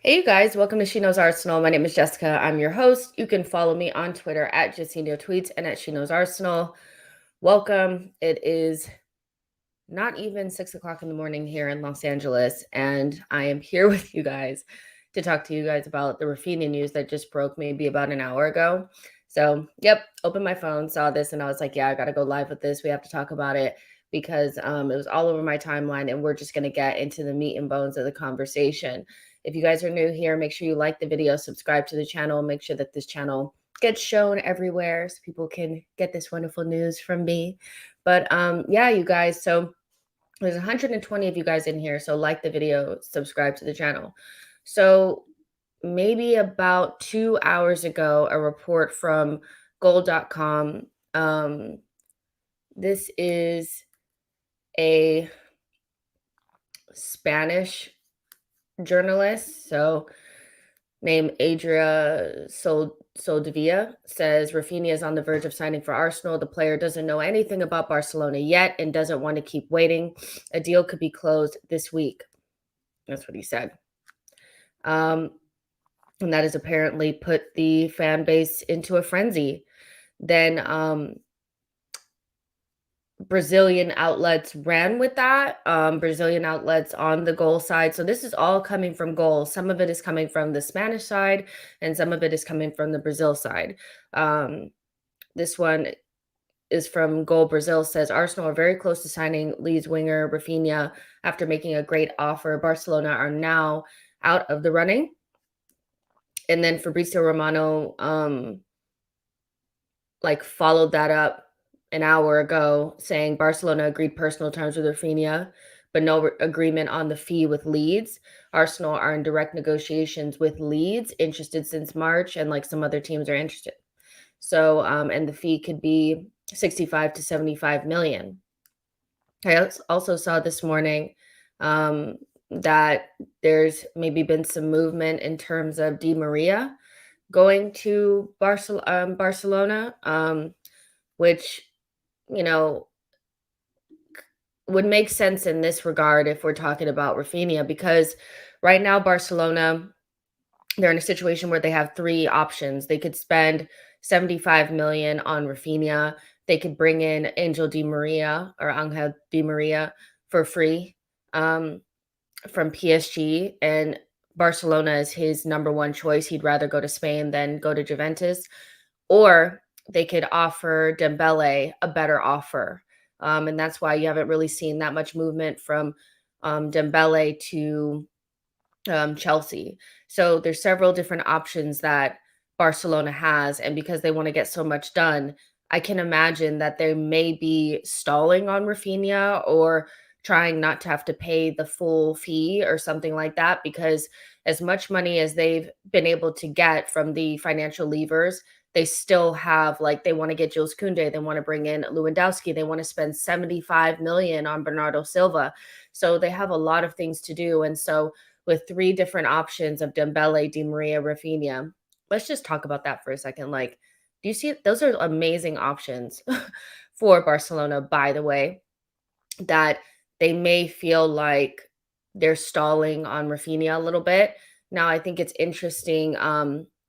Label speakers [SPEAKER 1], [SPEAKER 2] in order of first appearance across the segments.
[SPEAKER 1] Hey, you guys, welcome to She Knows Arsenal. My name is Jessica. I'm your host. You can follow me on Twitter at Jessino Tweets and at She Knows Arsenal. Welcome. It is not even 6 o'clock in the morning here in Los Angeles, and I am here with you guys to talk to you guys about the Raphinha news that just broke maybe about an hour ago. So, yep, opened my phone, saw this, and I was like, yeah, I got to go live with this. We have to talk about it because it was all over my timeline, and we're just going to get into the meat and bones of the conversation. If you guys are new here, make sure you like the video, subscribe to the channel, make sure that this channel gets shown everywhere so people can get this wonderful news from me. But yeah, you guys, so there's 120 of you guys in here, so like the video, subscribe to the channel. So maybe about 2 hours ago, a report from gold.com. This is a Spanish journalist, so named Adria Soldevilla, says Rafinha is on the verge of signing for Arsenal. The player doesn't know anything about Barcelona yet and doesn't want to keep waiting. A deal could be closed this week. That's what he said. And that has apparently put the fan base into a frenzy. Then Brazilian outlets ran with that. Brazilian outlets on the goal side. So this is all coming from goal. Some of it is coming from the Spanish side, and some of it is coming from the Brazil side. This one is from Goal Brazil, says Arsenal are very close to signing Leeds winger Raphinha after making a great offer. Barcelona are now out of the running. And then Fabrizio Romano followed that up an hour ago, saying Barcelona agreed personal terms with Rafinha, but no agreement on the fee with Leeds. Arsenal are in direct negotiations with Leeds, interested since March, and some other teams are interested. So, and the fee could be 65 to 75 million. I also saw this morning that there's maybe been some movement in terms of Di Maria going to Barcelona, which, would make sense in this regard if we're talking about Rafinha, because right now Barcelona, they're in a situation where they have three options. They could spend 75 million on Rafinha. They could bring in Angel Di Maria or Angel Di Maria for free from PSG, and Barcelona is his number one choice. He'd rather go to Spain than go to Juventus. Or they could offer Dembele a better offer. And that's why you haven't really seen that much movement from Dembele to Chelsea. So there's several different options that Barcelona has. And because they want to get so much done, I can imagine that they may be stalling on Rafinha or trying not to have to pay the full fee or something like that, because as much money as they've been able to get from the financial levers, they still have, they want to get Jules Koundé, they want to bring in Lewandowski, they want to spend 75 million on Bernardo Silva. So they have a lot of things to do. And so with three different options of Dembele, Di Maria, Rafinha, let's just talk about that for a second. Do you see those are amazing options for Barcelona, by the way, that they may feel like they're stalling on Rafinha a little bit. Now, I think it's interesting.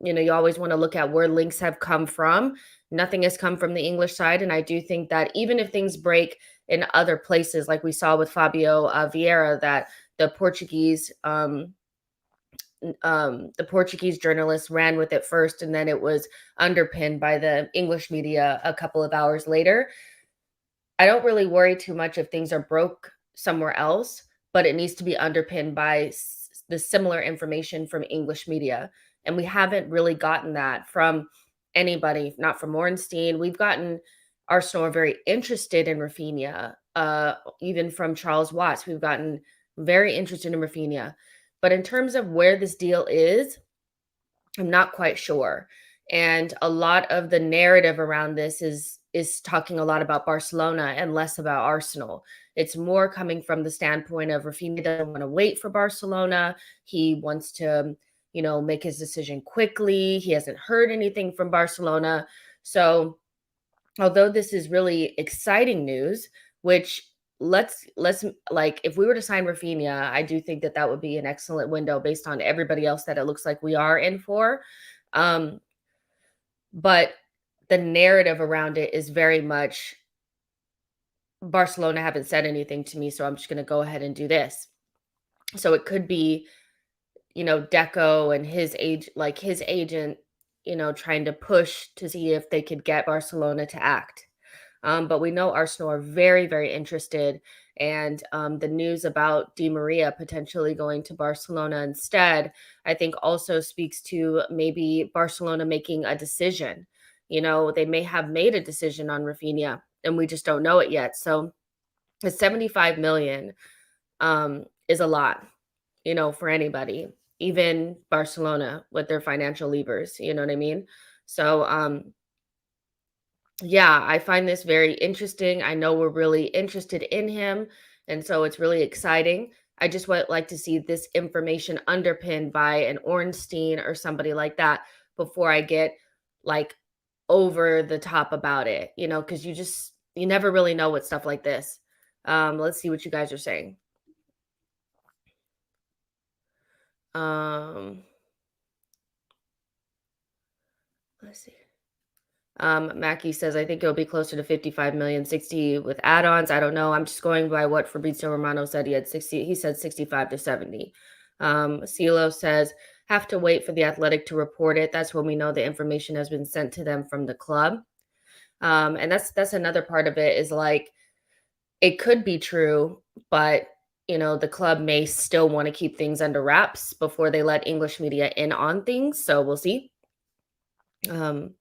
[SPEAKER 1] You always want to look at where links have come from. Nothing has come from the English side. And I do think that even if things break in other places, like we saw with Fabio Vieira, that the Portuguese journalist ran with it first, and then it was underpinned by the English media a couple of hours later. I don't really worry too much if things are broke somewhere else, but it needs to be underpinned by the similar information from English media. And we haven't really gotten that from anybody, not from Ornstein. We've gotten Arsenal are very interested in Rafinha, even from Charles Watts. We've gotten very interested in Rafinha. But in terms of where this deal is, I'm not quite sure. And a lot of the narrative around this is talking a lot about Barcelona and less about Arsenal. It's more coming from the standpoint of Rafinha doesn't want to wait for Barcelona. He wants to, make his decision quickly. He hasn't heard anything from Barcelona. So although this is really exciting news, which let's like if we were to sign Rafinha, I do think that that would be an excellent window based on everybody else that it looks like we are in for. Um, but the narrative around it is very much Barcelona haven't said anything to me, so I'm just going to go ahead and do this. So it could be, Deco and his agent, trying to push to see if they could get Barcelona to act. But we know Arsenal are very, very interested. And the news about Di Maria potentially going to Barcelona instead, I think also speaks to maybe Barcelona making a decision. They may have made a decision on Rafinha and we just don't know it yet. So the 75 million is a lot, for anybody, even Barcelona with their financial levers. You know what I mean? So, yeah, I find this very interesting. I know we're really interested in him, and so it's really exciting. I just would like to see this information underpinned by an Ornstein or somebody like that before I get like over the top about it, because you never really know with stuff like this. Let's see what you guys are saying. Um, let's see. Mackie says, I think it'll be closer to 55 million, 60 with add-ons. I don't know. I'm just going by what Fabrizio Romano said. He said 65 to 70. CeeLo says, have to wait for the Athletic to report it. That's when we know the information has been sent to them from the club. And that's another part of it is like, it could be true, but the club may still want to keep things under wraps before they let English media in on things. So we'll see. Um,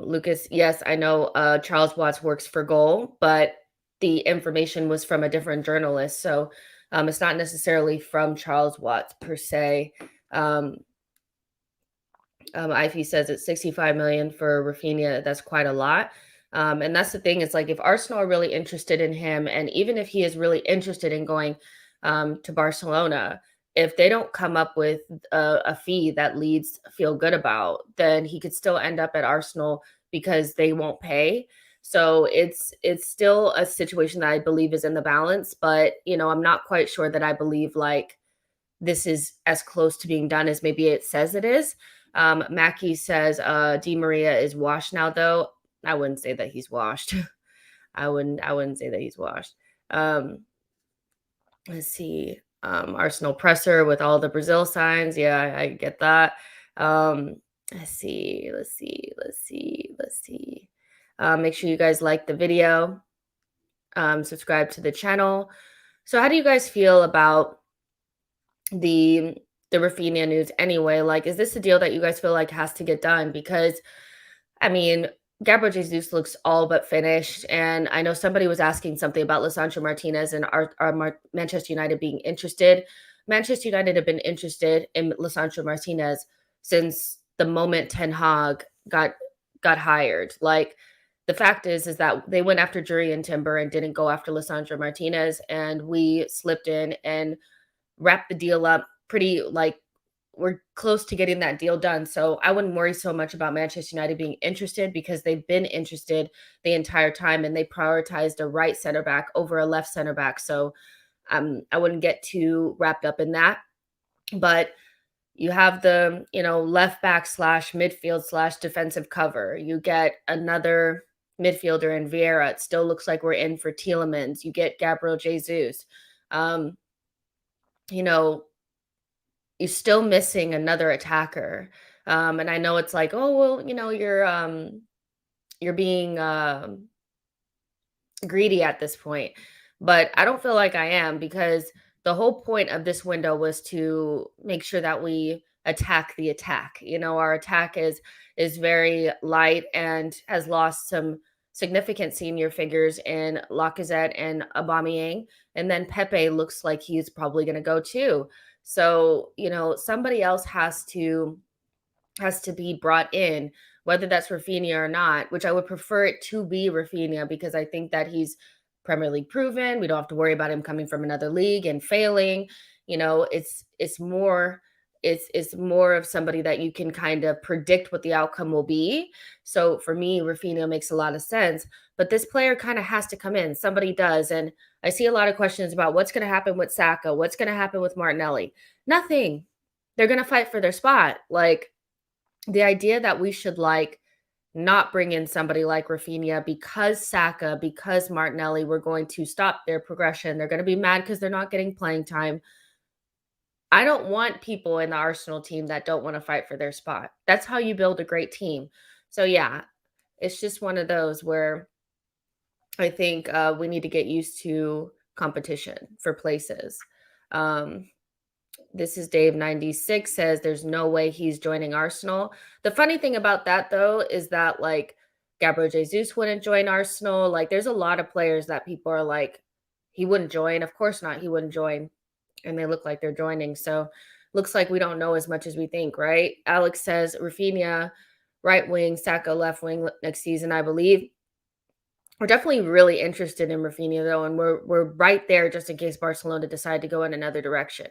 [SPEAKER 1] Lucas, yes, I know Charles Watts works for Goal, but the information was from a different journalist. So it's not necessarily from Charles Watts per se. Ivy says it's 65 million for Rafinha. That's quite a lot. And that's the thing. It's like if Arsenal are really interested in him, and even if he is really interested in going to Barcelona, if they don't come up with a fee that Leeds feel good about, then he could still end up at Arsenal because they won't pay. So it's still a situation that I believe is in the balance, but I'm not quite sure that I believe like this is as close to being done as maybe it says it is. Mackie says Di Maria is washed now, though. I wouldn't say that he's washed. I wouldn't say that he's washed. Let's see. Arsenal presser with all the Brazil signs. Yeah, I get that. Let's see. Make sure you guys like the video. Subscribe to the channel. So how do you guys feel about the Raphinha news anyway? Like, is this a deal that you guys feel like has to get done? Because, I mean, Gabriel Jesus looks all but finished, and I know somebody was asking something about Lisandro Martinez and Manchester United being interested. Manchester United have been interested in Lisandro Martinez since the moment Ten Hag got hired. Like, the fact is that they went after Jurriën Timber and didn't go after Lisandro Martinez, and we slipped in and wrap the deal up pretty like we're close to getting that deal done. So I wouldn't worry so much about Manchester United being interested because they've been interested the entire time and they prioritized a right center back over a left center back. So I wouldn't get too wrapped up in that. But you have the, left back slash midfield slash defensive cover. You get another midfielder in Vieira. It still looks like we're in for Tielemans. You get Gabriel Jesus. You know, you're still missing another attacker. And I know it's like, oh, well, you're being greedy at this point. But I don't feel like I am because the whole point of this window was to make sure that we attack the attack. Our attack is very light and has lost some significant senior figures in Lacazette and Aubameyang. And then Pepe looks like he's probably going to go too. So, somebody else has to be brought in, whether that's Raphinha or not, which I would prefer it to be Raphinha because I think that he's Premier League proven. We don't have to worry about him coming from another league and failing. It's more It's more of somebody that you can kind of predict what the outcome will be. So for me, Rafinha makes a lot of sense, but this player kind of has to come in. Somebody does, and I see a lot of questions about what's going to happen with Saka, what's going to happen with Martinelli. Nothing. They're going to fight for their spot. Like the idea that we should like not bring in somebody like Raphinha because Saka, because Martinelli, we're going to stop their progression. They're going to be mad because they're not getting playing time. I don't want people in the Arsenal team that don't want to fight for their spot. That's how you build a great team. So yeah, it's just one of those where I think we need to get used to competition for places. Um, this is Dave 96 says there's no way he's joining Arsenal. The funny thing about that though is that like Gabriel Jesus wouldn't join Arsenal. Like there's a lot of players that people are like, he wouldn't join. Of course not, he wouldn't join. And they look like they're joining. So looks like we don't know as much as we think, right? Alex says Rafinha, right wing, Saka left wing next season, I believe. We're definitely really interested in Rafinha though, and we're right there just in case Barcelona decide to go in another direction.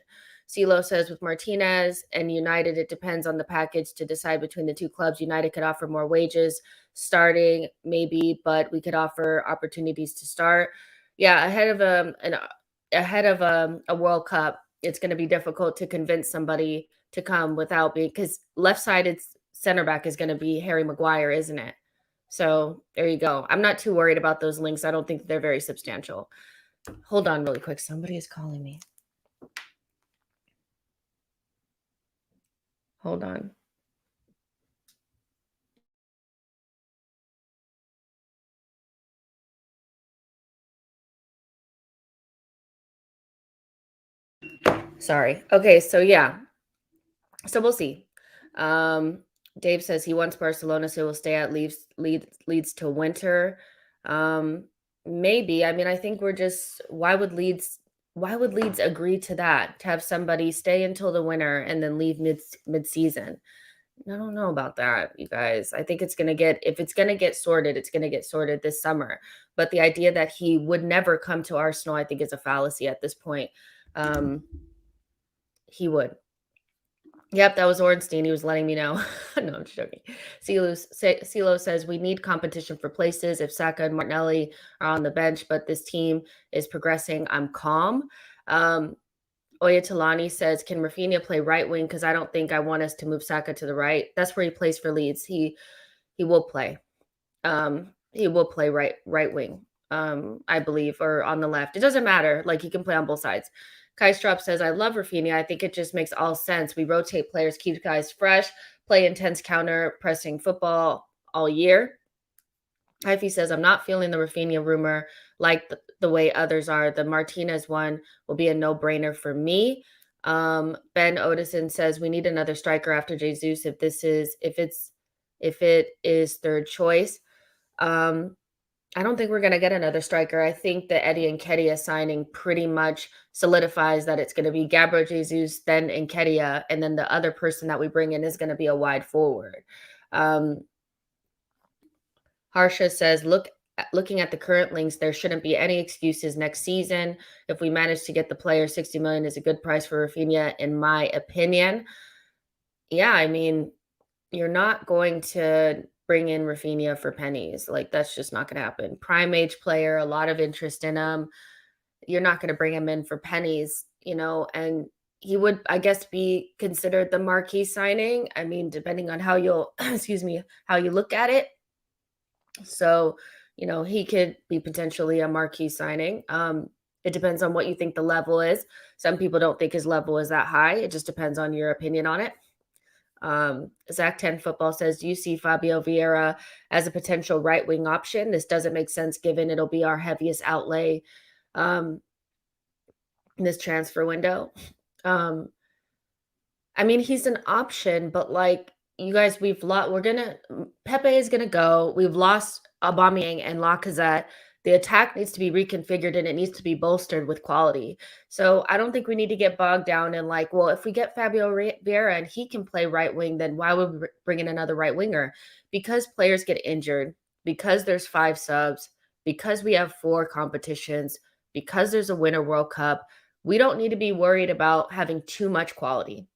[SPEAKER 1] CeeLo says with Martinez and United, it depends on the package to decide between the two clubs. United could offer more wages starting, maybe, but we could offer opportunities to start. Yeah, ahead of a World Cup, it's going to be difficult to convince somebody to come without being because left-sided center back is going to be Harry Maguire, isn't it? So there you go. I'm not too worried about those links. I don't think they're very substantial. Hold on really quick. Somebody is calling me. Hold on. Sorry. Okay, so yeah. So we'll see. Um, Dave says he wants Barcelona, so he'll stay at leads till winter. Um, maybe. I mean, I think we're just why would Leeds agree to that? To have somebody stay until the winter and then leave mid season? I don't know about that, you guys. I think it's going to get, if it's going to get sorted, it's going to get sorted this summer. But the idea that he would never come to Arsenal, I think is a fallacy at this point. Um, he would. Yep, that was Ornstein. He was letting me know. No, I'm just joking. CeeLo says we need competition for places. If Saka and Martinelli are on the bench, but this team is progressing, I'm calm. Oyatolani says, can Rafinha play right wing? Because I don't think I want us to move Saka to the right. That's where he plays for Leeds. He will play. He will play right wing, I believe, or on the left. It doesn't matter. Like he can play on both sides. Kai Strop says, I love Rafinha. I think it just makes all sense. We rotate players, keep guys fresh, play intense counter pressing football all year. Hyphy says, I'm not feeling the Rafinha rumor like the way others are. The Martinez one will be a no-brainer for me. Ben Odison says, we need another striker after Jesus if it is third choice. I don't think we're going to get another striker. I think the Eddie Nketiah signing pretty much solidifies that it's going to be Gabriel Jesus, then Nketiah, and then the other person that we bring in is going to be a wide forward. Harsha says, looking at the current links, there shouldn't be any excuses next season. If we manage to get the player, 60 million is a good price for Rafinha, in my opinion. Yeah, I mean, you're not going to bring in Rafinha for pennies. Like, that's just not going to happen. Prime age player, a lot of interest in him. You're not going to bring him in for pennies, and he would, I guess, be considered the marquee signing. I mean, depending on how you'll, excuse me, how you look at it. So, he could be potentially a marquee signing. It depends on what you think the level is. Some people don't think his level is that high. It just depends on your opinion on it. Zach 10 Football says, do you see Fabio Vieira as a potential right wing option? This doesn't make sense given it'll be our heaviest outlay in this transfer window. I mean, he's an option, but like you guys, Pepe is gonna go. We've lost Aubameyang and Lacazette. The attack needs to be reconfigured and it needs to be bolstered with quality. So I don't think we need to get bogged down in like, well, if we get Fabio Vieira and he can play right wing, then why would we bring in another right winger? Because players get injured, because there's 5 subs, because we have 4 competitions, because there's a Winter World Cup. We don't need to be worried about having too much quality.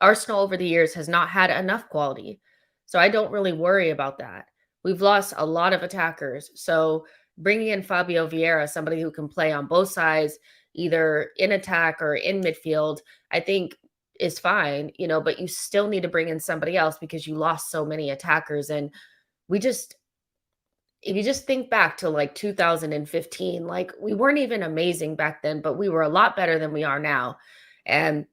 [SPEAKER 1] Arsenal over the years has not had enough quality. So I don't really worry about that. We've lost a lot of attackers. So bringing in Fabio Vieira, somebody who can play on both sides, either in attack or in midfield, I think is fine, but you still need to bring in somebody else because you lost so many attackers. And we just, if you just think back to like 2015, like we weren't even amazing back then, but we were a lot better than we are now. And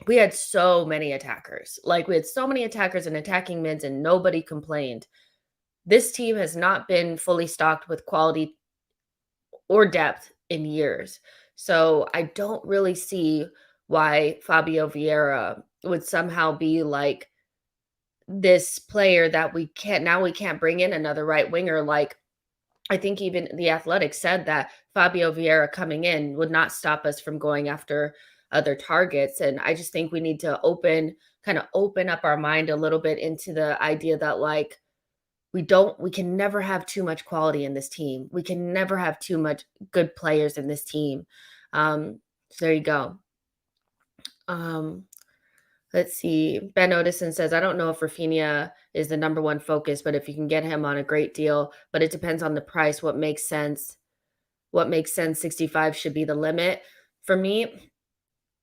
[SPEAKER 1] we had so many attackers. Like we had so many attackers and attacking mids, and nobody complained. This team has not been fully stocked with quality or depth in years. So I don't really see why Fabio Vieira would somehow be like this player that we can't bring in another right winger. Like I think even the Athletics said that Fabio Vieira coming in would not stop us from going after other targets. And I just think we need to kind of open up our mind a little bit into the idea that like we can never have too much quality in this team. We can never have too much good players in this team. So there you go. Um, let's see. Ben Odison says, I don't know if Rafinha is the number one focus, but if you can get him on a great deal, but it depends on the price, what makes sense. What makes sense, 65 should be the limit. For me,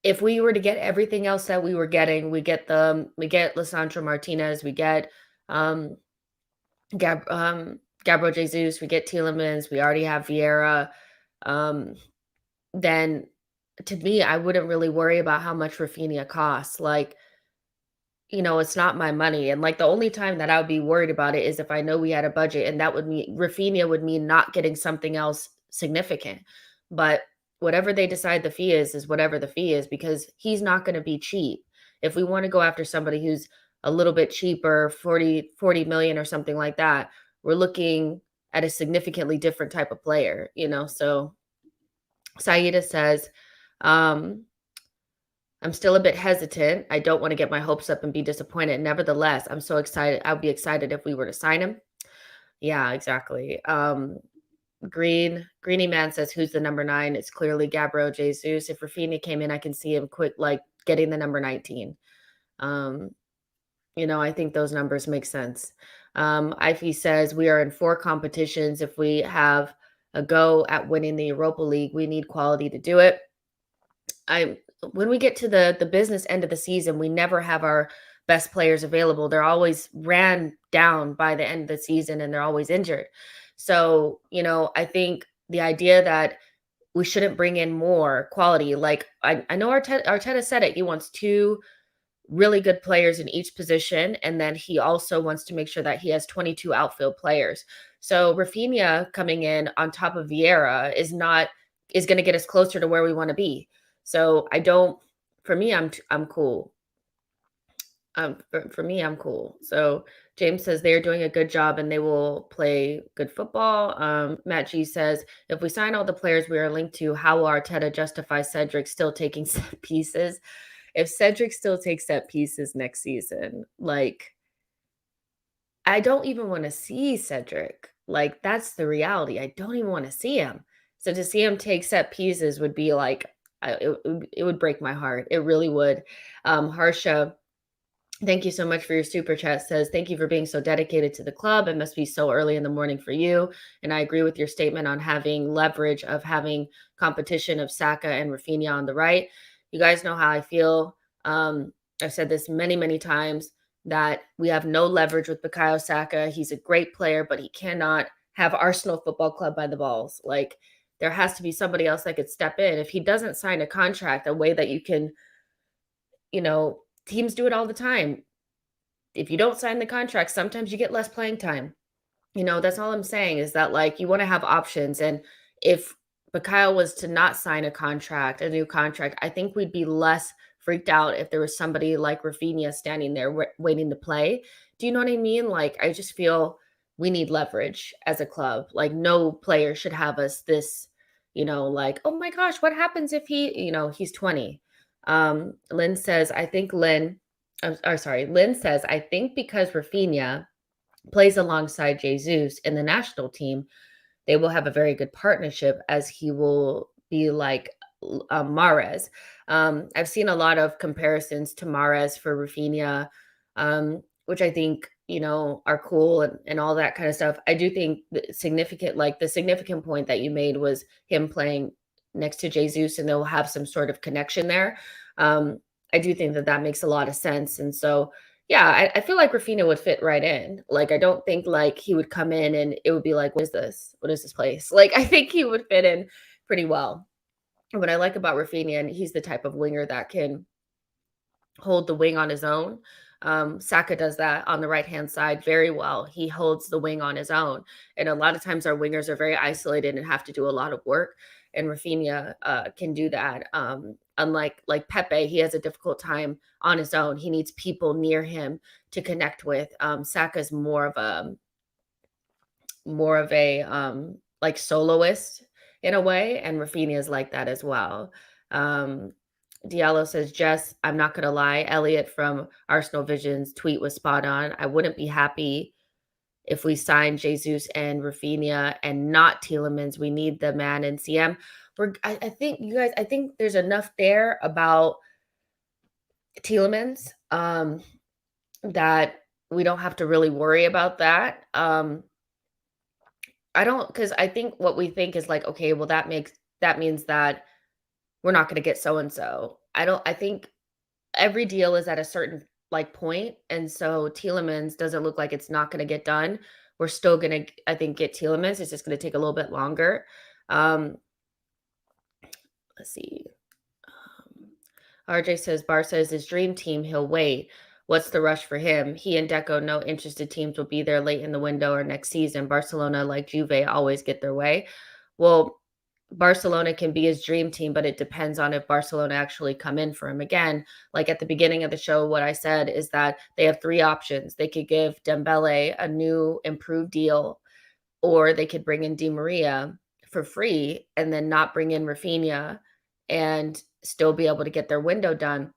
[SPEAKER 1] if we were to get everything else that we were getting, we get Lisandro Martinez, we get um Gabriel Jesus, we get Tielemans, we already have Vieira. Um, then to me, I wouldn't really worry about how much Raphinha costs. Like, it's not my money. And like the only time that I would be worried about it is if I know we had a budget, and that would mean Rafinha would mean not getting something else significant. But whatever they decide the fee is whatever the fee is, because he's not going to be cheap. If we want to go after somebody who's a little bit cheaper, 40 million or something like that, we're looking at a significantly different type of player. So Saida says, um, I'm still a bit hesitant. I don't want to get my hopes up and be disappointed. Nevertheless, I'm so excited. I would be excited if we were to sign him. Yeah, exactly. Greeny Man says, who's the number 9? It's clearly Gabriel Jesus. If Rafinha came in, I can see him quick, like getting the number 19. I think those numbers make sense. Ivy says, we are in 4 competitions. If we have a go at winning the Europa League, we need quality to do it. When we get to the business end of the season, we never have our best players available. They're always ran down by the end of the season, and they're always injured. So, I think the idea that we shouldn't bring in more quality, like I know Arteta said it. He wants 2 really good players in each position, and then he also wants to make sure that he has 22 outfield players. So Rafinha coming in on top of Vieira is going to get us closer to where we want to be. So I don't. For me, I'm cool. For me, I'm cool. So James says they are doing a good job and they will play good football. Matt G says, if we sign all the players we are linked to, how will Arteta justify Cedric still taking set pieces? If Cedric still takes set pieces next season, like I don't even want to see Cedric. Like that's the reality. I don't even want to see him. So to see him take set pieces would be like it would break my heart. It really would. Harsha, thank you so much for your super chat. Says, thank you for being so dedicated to the club. It must be so early in the morning for you. And I agree with your statement on having leverage of having competition of Saka and Rafinha on the right. You guys know how I feel. I've said this many, many times that we have no leverage with Bukayo Saka. He's a great player, but he cannot have Arsenal Football Club by the balls. Like there has to be somebody else that could step in. If he doesn't sign a contract, a way that you can, teams do it all the time. If you don't sign the contract, sometimes you get less playing time. That's all I'm saying is that like you want to have options. And if Bukayo was to not sign a new contract, I think we'd be less freaked out if there was somebody like Rafinha standing there waiting to play. Do you know what I mean? Like I just feel we need leverage as a club. Like no player should have us this, like, oh my gosh, what happens if he's 20? Lynn says, I think Lynn says, I think because Rafinha plays alongside Jesus in the national team, they will have a very good partnership as he will be like Mahrez. I've seen a lot of comparisons to Mahrez for Rafinha, which I think, are cool and all that kind of stuff. I do think the significant point that you made was him playing next to Jesus, and they'll have some sort of connection there. Um, I do think that that makes a lot of sense. And so, yeah, I feel like Rafinha would fit right in. Like, I don't think like he would come in and it would be like, what is this? What is this place? Like, I think he would fit in pretty well. And what I like about Rafinha, and he's the type of winger that can hold the wing on his own. Saka does that on the right hand side very well. He holds the wing on his own, and a lot of times our wingers are very isolated and have to do a lot of work. And Rafinha can do that. Unlike like Pepe, he has a difficult time on his own. He needs people near him to connect with. Saka's more of a like soloist in a way, and Rafinha is like that as well. Um, Diallo says, Jess, I'm not going to lie. Elliot from Arsenal Vision's tweet was spot on. I wouldn't be happy if we signed Jesus and Raphinha and not Tielemans. We need the man in CM. I think you guys, I think there's enough there about Tielemans that we don't have to really worry about that. I don't, because I think what we think is like, okay, well, that means that we're not going to get so and so. I think every deal is at a certain like point, and so Tielemans doesn't look like it's not going to get done. We're still going to, I think, get Tielemans. It's just going to take a little bit longer. Um, let's see. RJ says Barca is his dream team. He'll wait. What's the rush for him? He and Deco know interested teams will be there late in the window or next season. Barcelona, like Juve, always get their way. Well, Barcelona can be his dream team, but it depends on if Barcelona actually come in for him. Again, like at the beginning of the show, what I said is that they have three options. They could give Dembele a new improved deal, or they could bring in Di Maria for free and then not bring in Rafinha and still be able to get their window done.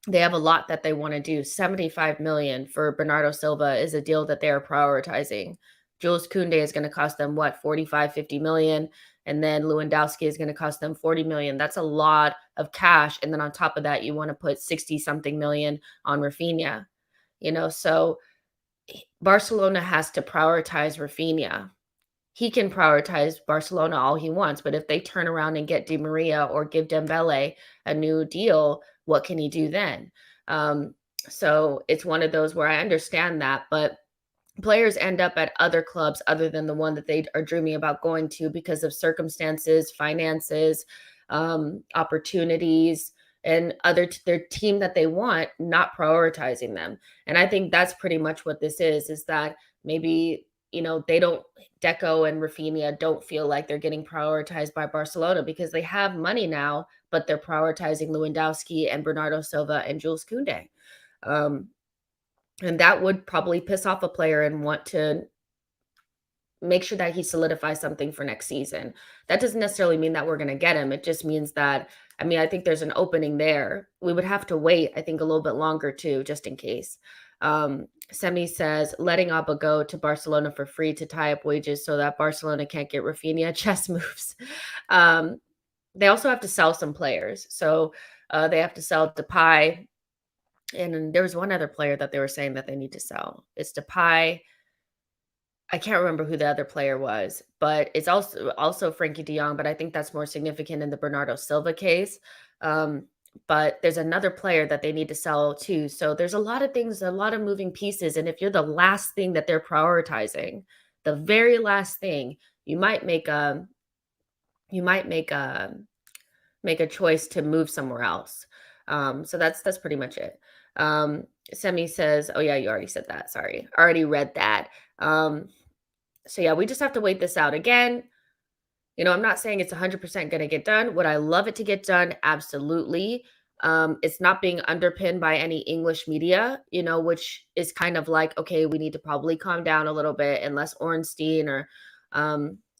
[SPEAKER 1] They have a lot that they want to do. 75 million for Bernardo Silva is a deal that they are prioritizing. Jules Kounde is going to cost them what, 45, 50 million, and then Lewandowski is going to cost them 40 million. That's a lot of cash, and then on top of that you want to put 60 something million on Rafinha. So Barcelona has to prioritize Rafinha. He can prioritize Barcelona all he wants, but if they turn around and get Di Maria or give Dembele a new deal, what can he do then? So it's one of those where I understand that, but players end up at other clubs other than the one that they are dreaming about going to because of circumstances, finances, opportunities, and their team that they want not prioritizing them. And I think that's pretty much what this is that maybe they don't, Deco and Rafinha don't feel like they're getting prioritized by Barcelona because they have money now, but they're prioritizing Lewandowski and Bernardo Silva and Jules Kounde. And that would probably piss off a player and want to make sure that he solidifies something for next season. That doesn't necessarily mean that we're going to get him. It just means that, I think there's an opening there. We would have to wait, I think, a little bit longer too, just in case. Semi says, letting Abba go to Barcelona for free to tie up wages so that Barcelona can't get Rafinha. Chess moves. They also have to sell some players. So they have to sell Depay. And there was one other player that they were saying that they need to sell. It's Depay. I can't remember who the other player was, but it's also Frankie de Jong, but I think that's more significant in the Bernardo Silva case. But there's another player that they need to sell too. So there's a lot of things, a lot of moving pieces. And if you're the last thing that they're prioritizing, the very last thing, you might make a choice to move somewhere else. So that's pretty much it. Semi says, oh yeah, you already said that. Sorry. Already read that. So yeah, we just have to wait this out. Again, I'm not saying it's 100% going to get done. Would I love it to get done? Absolutely. It's not being underpinned by any English media, which is kind of like, okay, we need to probably calm down a little bit unless Ornstein or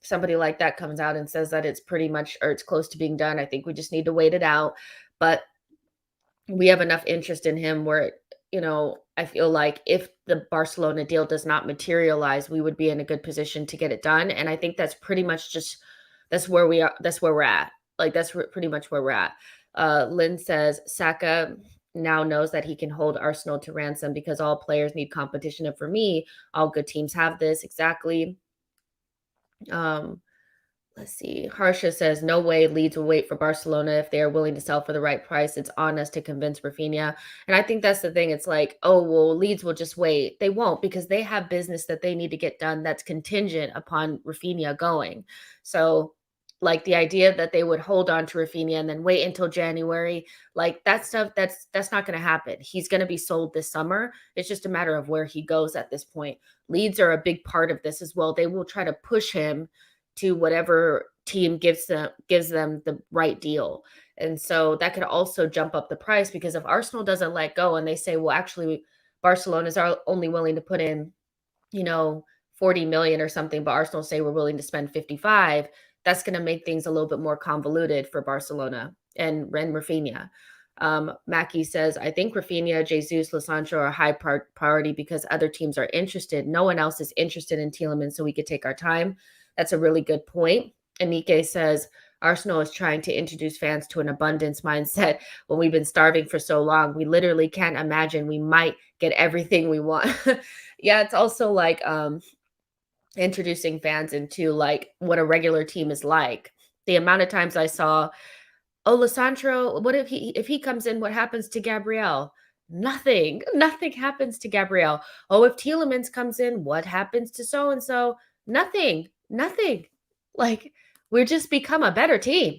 [SPEAKER 1] somebody like that comes out and says that it's pretty much, or it's close to being done. I think we just need to wait it out. But we have enough interest in him where, I feel like if the Barcelona deal does not materialize, we would be in a good position to get it done. And I think that's pretty much that's where we are. That's where we're at. Like, that's pretty much where we're at. Lynn says, Saka now knows that he can hold Arsenal to ransom because all players need competition. And for me, all good teams have this. Exactly. Um, Let's see. Harsha says, no way Leeds will wait for Barcelona if they are willing to sell for the right price. It's on us to convince Rafinha. And I think that's the thing. It's like, oh, well, Leeds will just wait. They won't because they have business that they need to get done that's contingent upon Rafinha going. So, like the idea that they would hold on to Rafinha and then wait until January, like that stuff, that's not going to happen. He's going to be sold this summer. It's just a matter of where he goes at this point. Leeds are a big part of this as well. They will try to push him to whatever team gives them the right deal. And so that could also jump up the price because if Arsenal doesn't let go and they say, well, actually, Barcelona's are only willing to put in, you know, 40 million or something, but Arsenal say we're willing to spend 55, that's going to make things a little bit more convoluted for Barcelona and Raphinha. Mackie says, I think Rafinha, Jesus, Lissandro are high priority because other teams are interested. No one else is interested in Tielemans, so we could take our time. That's a really good point. Anike says, Arsenal is trying to introduce fans to an abundance mindset when we've been starving for so long. We literally can't imagine we might get everything we want. Yeah, it's also like introducing fans into like what a regular team is like. The amount of times I saw, oh, Lissandro, what if he comes in, what happens to Gabriel? Nothing. Nothing happens to Gabriel. Oh, if Tielemans comes in, what happens to so and so? Nothing. Nothing. Like we're just become a better team.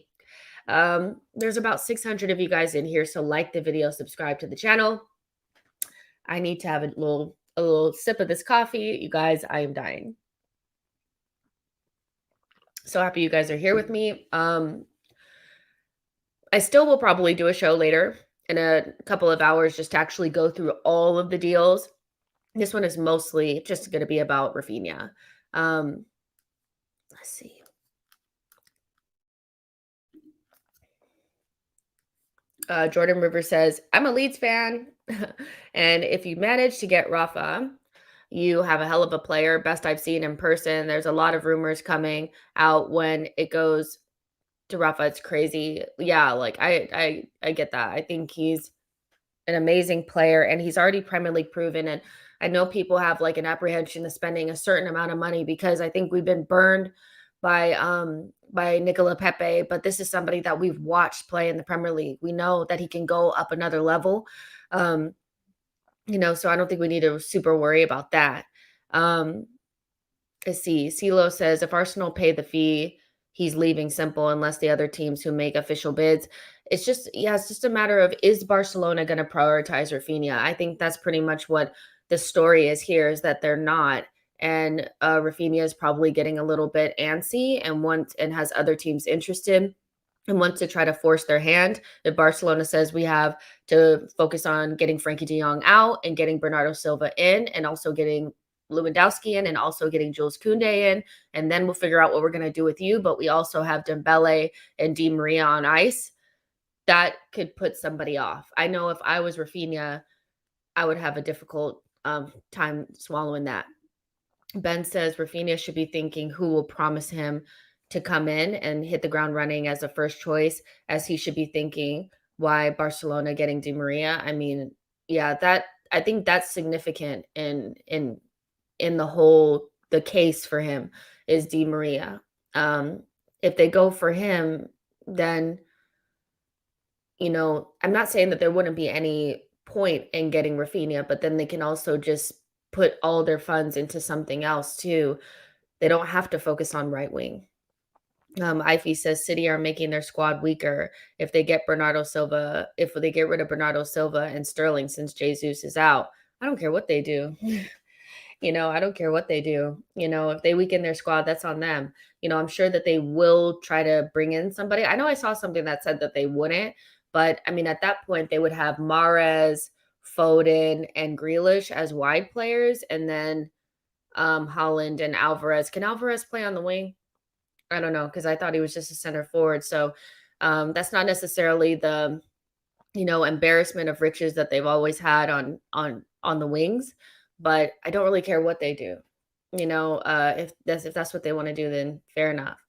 [SPEAKER 1] There's about 600 of you guys in here, so like the video, subscribe to the channel. I need to have a little sip of this coffee. You guys, I am dying. So happy you guys are here with me. I still will probably do a show later in a couple of hours just to actually go through all of the deals. This one is mostly just going to be about Rafinha. Let's see. Jordan River says, I'm a Leeds fan. And if you manage to get Rafa, you have a hell of a player. Best I've seen in person. There's a lot of rumors coming out when it goes to Rafa. It's crazy. Yeah, like I get that. I think he's an amazing player and he's already Premier League proven. And I know people have like an apprehension of spending a certain amount of money because I think we've been burned by Nicola Pepe, but this is somebody that we've watched play in the Premier League. We know that he can go up another level. So I don't think we need to super worry about that. Let's see. CeeLo says if Arsenal pay the fee, he's leaving, simple, unless the other teams who make official bids. It's just a matter of, is Barcelona going to prioritize Rafinha? I think that's pretty much what the story is here, is that they're not. And Rafinha is probably getting a little bit antsy and has other teams interested and wants to try to force their hand. If Barcelona says we have to focus on getting Frankie de Jong out and getting Bernardo Silva in and also getting Lewandowski in and also getting Jules Koundé in, and then we'll figure out what we're going to do with you. But we also have Dembele and Di Maria on ice. That could put somebody off. I know if I was Rafinha, I would have a difficult time swallowing that. Ben says Rafinha should be thinking who will promise him to come in and hit the ground running as a first choice, as he should be thinking why Barcelona getting Di Maria. I mean, yeah, I think that's significant in the case for him is Di Maria. If they go for him, then I'm not saying that there wouldn't be any point in getting Rafinha, but then they can also just put all their funds into something else too. They don't have to focus on right wing. Ify says City are making their squad weaker if they get Bernardo Silva, if they get rid of Bernardo Silva and Sterling since Jesus is out. I don't care what they do. I don't care what they do. If they weaken their squad, that's on them. I'm sure that they will try to bring in somebody. I know I saw something that said that they wouldn't, but I mean, at that point, they would have Mahrez, Foden, and Grealish as wide players, and then Holland and Alvarez. Can Alvarez play on the wing? I don't know, because I thought he was just a center forward. So that's not necessarily the embarrassment of riches that they've always had on the wings. But I don't really care what they do. If that's what they want to do, then fair enough.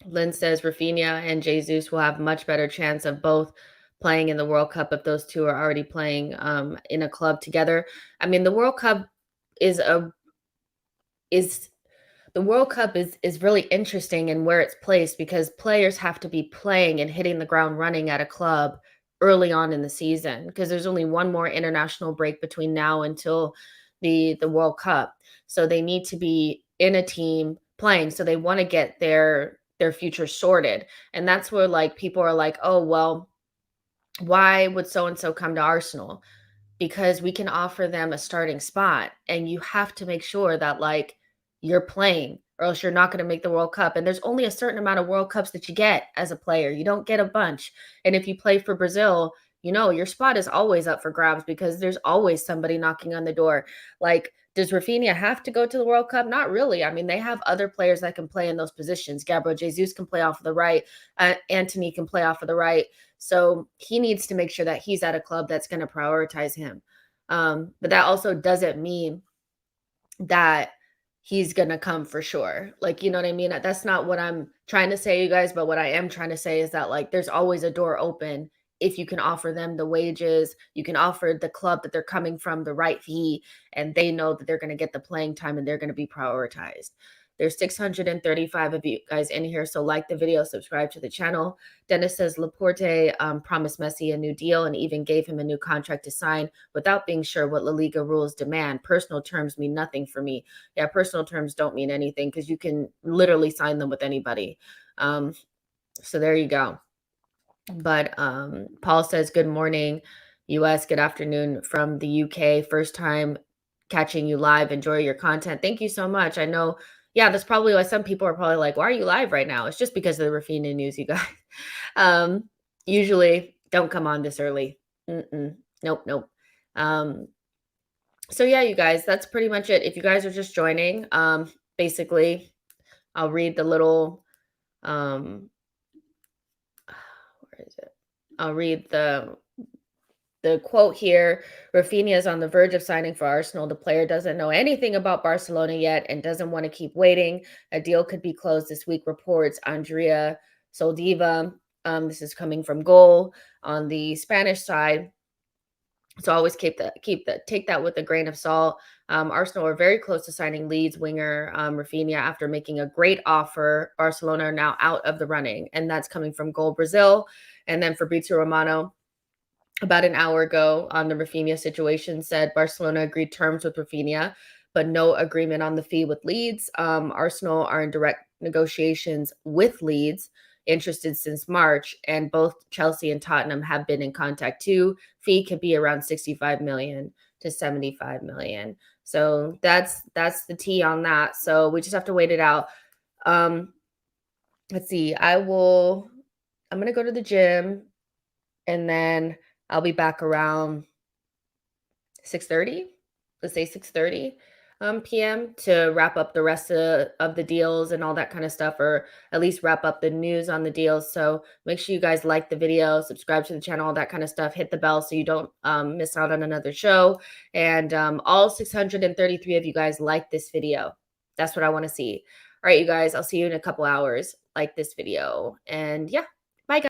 [SPEAKER 1] Lynn says Rafinha and Jesus will have much better chance of both playing in the World Cup if those two are already playing in a club together. I mean, is a is the World Cup is really interesting in where it's placed because players have to be playing and hitting the ground running at a club early on in the season because there's only one more international break between now until the World Cup. So they need to be in a team playing. So they want to get their future sorted. And that's where like people are like, "Oh, well, why would so and so come to Arsenal?" Because we can offer them a starting spot, and you have to make sure that like you're playing or else you're not going to make the World Cup. And there's only a certain amount of World Cups that you get as a player. You don't get a bunch. And if you play for Brazil, you know your spot is always up for grabs because there's always somebody knocking on the door. Like, does Rafinha have to go to the World Cup? Not really. I mean, they have other players that can play in those positions. Gabriel Jesus can play off of the right. Anthony can play off of the right. So he needs to make sure that he's at a club that's going to prioritize him. But that also doesn't mean that he's gonna come for sure. Like, you know what I mean? That's not what I'm trying to say, you guys, but what I am trying to say is that like there's always a door open if you can offer them the wages, you can offer the club that they're coming from the right fee, and they know that they're gonna get the playing time and they're gonna be prioritized. There's 635 of you guys in here, so like the video, subscribe to the channel. Dennis says Laporte promised Messi a new deal and even gave him a new contract to sign without being sure what La Liga rules demand. Personal terms mean nothing for me. Yeah, personal terms don't mean anything because you can literally sign them with anybody. So there you go. But Paul says, good morning, US. Good afternoon from the UK. First time catching you live. Enjoy your content. Thank you so much. I know, yeah, that's probably why some people are probably like, why are you live right now? It's just because of the Rafinha news, you guys. um, Usually don't come on this early. Nope, nope. So yeah, you guys, that's pretty much it. If you guys are just joining, basically, I'll read the little where is it? I'll read the quote here. Rafinha is on the verge of signing for Arsenal. The player doesn't know anything about Barcelona yet and doesn't want to keep waiting. A deal could be closed this week, reports Andrea Soldiva. This is coming from Goal on the Spanish side. So always take that with a grain of salt. Arsenal are very close to signing Leeds winger Raphinha after making a great offer. Barcelona are now out of the running, and that's coming from Goal Brazil. And then Fabrizio Romano, about an hour ago on the Rafinha situation, said Barcelona agreed terms with Rafinha, but no agreement on the fee with Leeds. Arsenal are in direct negotiations with Leeds, interested since March, and both Chelsea and Tottenham have been in contact too. Fee could be around 65 million to 75 million. So that's the tea on that. So we just have to wait it out. Let's see. I'm gonna go to the gym and then I'll be back around 6:30. Let's say 6:30 p.m. to wrap up the rest of the deals and all that kind of stuff, or at least wrap up the news on the deals. So make sure you guys like the video, subscribe to the channel, all that kind of stuff. Hit the bell so you don't miss out on another show. And all 633 of you guys like this video. That's what I want to see. All right, you guys, I'll see you in a couple hours. Like this video. And yeah.